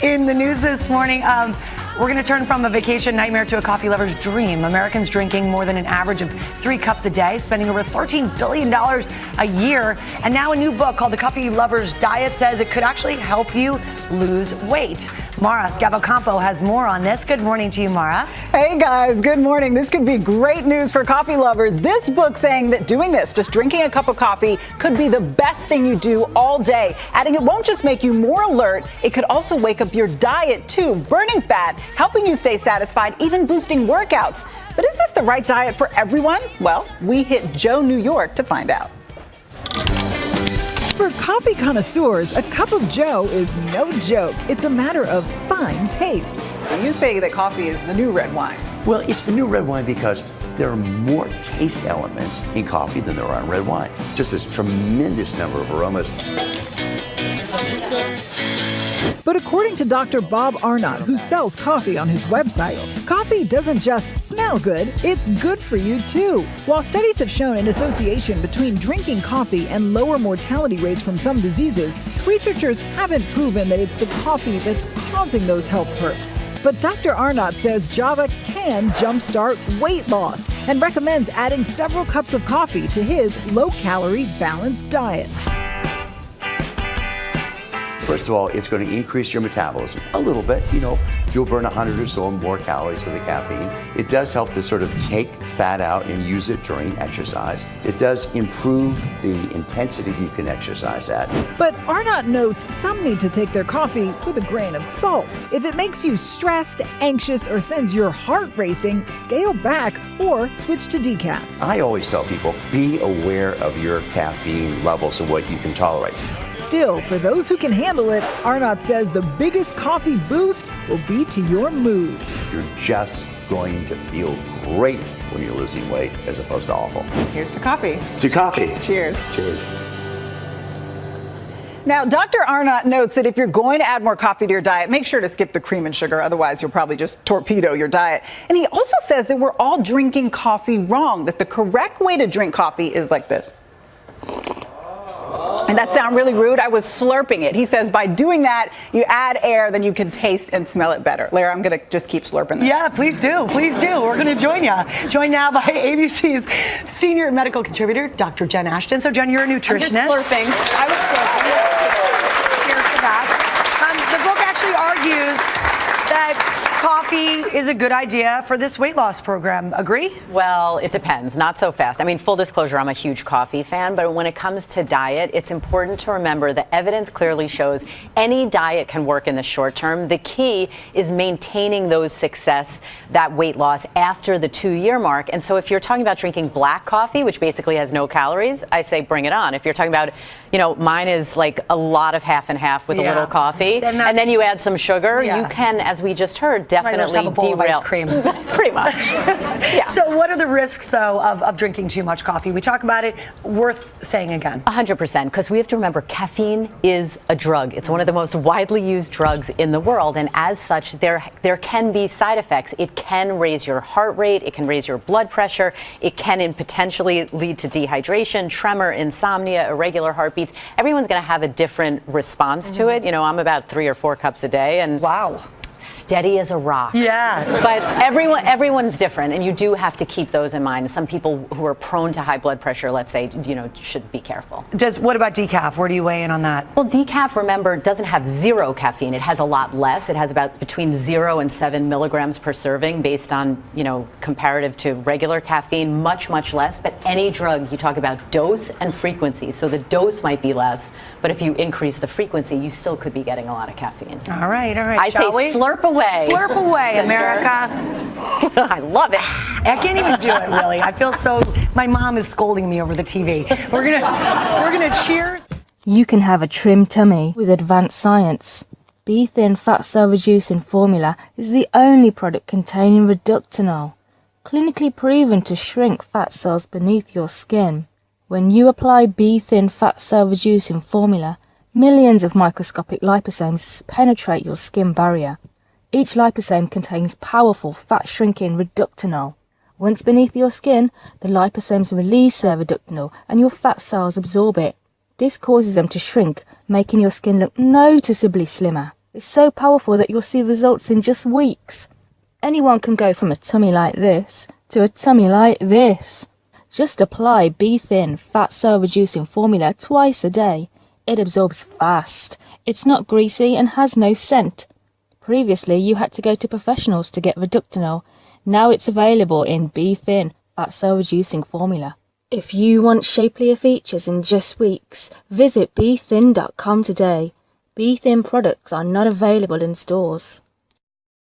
In the news this morning, we're going to turn from a vacation nightmare to a coffee lover's dream. Americans drinking more than an average of 3 cups a day, spending over $13 billion a year. And now a new book called The Coffee Lover's Diet says it could actually help you lose weight. Mara Schiavocampo has more on this. Good morning to you, Mara. Hey guys, good morning. This could be great news for coffee lovers. This book saying that doing this, just drinking a cup of coffee, could be the best thing you do all day. Adding it won't just make you more alert, it could also wake up your diet too, burning fat, helping you stay satisfied, even boosting workouts. But is this the right diet for everyone? Well, we hit Joe, New York to find out. For coffee connoisseurs, a cup of Joe is no joke. It's a matter of fine taste. You say that coffee is the new red wine. Well, it's the new red wine because there are more taste elements in coffee than there are in red wine. Just this tremendous number of aromas. But according to Dr. Bob Arnot, who sells coffee on his website, coffee doesn't just smell good, it's good for you too. While studies have shown an association between drinking coffee and lower mortality rates from some diseases, researchers haven't proven that it's the coffee that's causing those health perks. But Dr. Arnot says Java can jumpstart weight loss and recommends adding several cups of coffee to his low-calorie balanced diet. First of all, it's going to increase your metabolism a little bit. You'll burn 100 or so more calories with the caffeine. It does help to sort of take fat out and use it during exercise. It does improve the intensity you can exercise at. But Arnot notes some need to take their coffee with a grain of salt. If it makes you stressed, anxious, or sends your heart racing, scale back or switch to decaf. I always tell people, be aware of your caffeine levels and what you can tolerate. Still, for those who can handle it, Arnot says the biggest coffee boost will be to your mood. You're just going to feel great when you're losing weight as opposed to awful. Here's to coffee. To coffee. Cheers. Cheers. Now, Dr. Arnot notes that if you're going to add more coffee to your diet, make sure to skip the cream and sugar. Otherwise, you'll probably just torpedo your diet. And he also says that we're all drinking coffee wrong, that the correct way to drink coffee is like this. And that sound really rude? I was slurping it. He says by doing that, you add air, then you can taste and smell it better. Lara, I'm going to just keep slurping this. Yeah, please do. Please do. We're going to join you. Joined now by ABC's senior medical contributor, Dr. Jen Ashton. So, Jen, you're a nutritionist. I'm just slurping. I was slurping. Cheers to that. The book actually argues that coffee is a good idea for this weight loss program. Agree? Well, it depends. Not so fast. I mean, full disclosure, I'm a huge coffee fan, but when it comes to diet, it's important to remember the evidence clearly shows any diet can work in the short term. The key is maintaining those success, that weight loss after the 2-year mark. And so if you're talking about drinking black coffee, which basically has no calories, I say bring it on. If you're talking about, mine is like a lot of half and half with a little coffee, and then you add some sugar, you can, as we just heard, definitely derail. Ice cream. Pretty much. Yeah. So what are the risks, though, of drinking too much coffee? We talk about it. Worth saying again. 100%, because we have to remember caffeine is a drug. It's one of the most widely used drugs in the world, and as such, there can be side effects. It can raise your heart rate. It can raise your blood pressure. It can potentially lead to dehydration, tremor, insomnia, irregular heartbeats. Everyone's going to have a different response to it. I'm about 3 or 4 cups a day, and wow. Steady as a rock. Yeah. But everyone's different, and you do have to keep those in mind. Some people who are prone to high blood pressure, let's say, should be careful. What about decaf? Where do you weigh in on that? Well, decaf, remember, doesn't have zero caffeine. It has a lot less. It has about between 0 and 7 milligrams per serving based on, comparative to regular caffeine, much, much less. But any drug, you talk about dose and frequency. So the dose might be less, but if you increase the frequency, you still could be getting a lot of caffeine. All right. I say slurp away. Slurp away, sister. America. I love it. I can't even do it, really. I feel so. My mom is scolding me over the TV. We're gonna cheers. You can have a trim tummy with advanced science. Be Thin Fat Cell Reducing Formula is the only product containing Reductinol, clinically proven to shrink fat cells beneath your skin. When you apply Be Thin Fat Cell Reducing Formula, millions of microscopic liposomes penetrate your skin barrier. Each liposome contains powerful fat-shrinking Reductinol. Once beneath your skin, the liposomes release their Reductinol and your fat cells absorb it. This causes them to shrink, making your skin look noticeably slimmer. is so powerful that you'll see results in just weeks. Anyone can go from a tummy like this to a tummy like this. Just apply Be Thin Fat Cell Reducing Formula twice a day. It absorbs fast. It's not greasy and has no scent. Previously, you had to go to professionals to get Reductinol. Now it's available in Be Thin Fat Cell Reducing Formula. If you want shapelier features in just weeks, visit BeThin.com today. Be Thin products are not available in stores.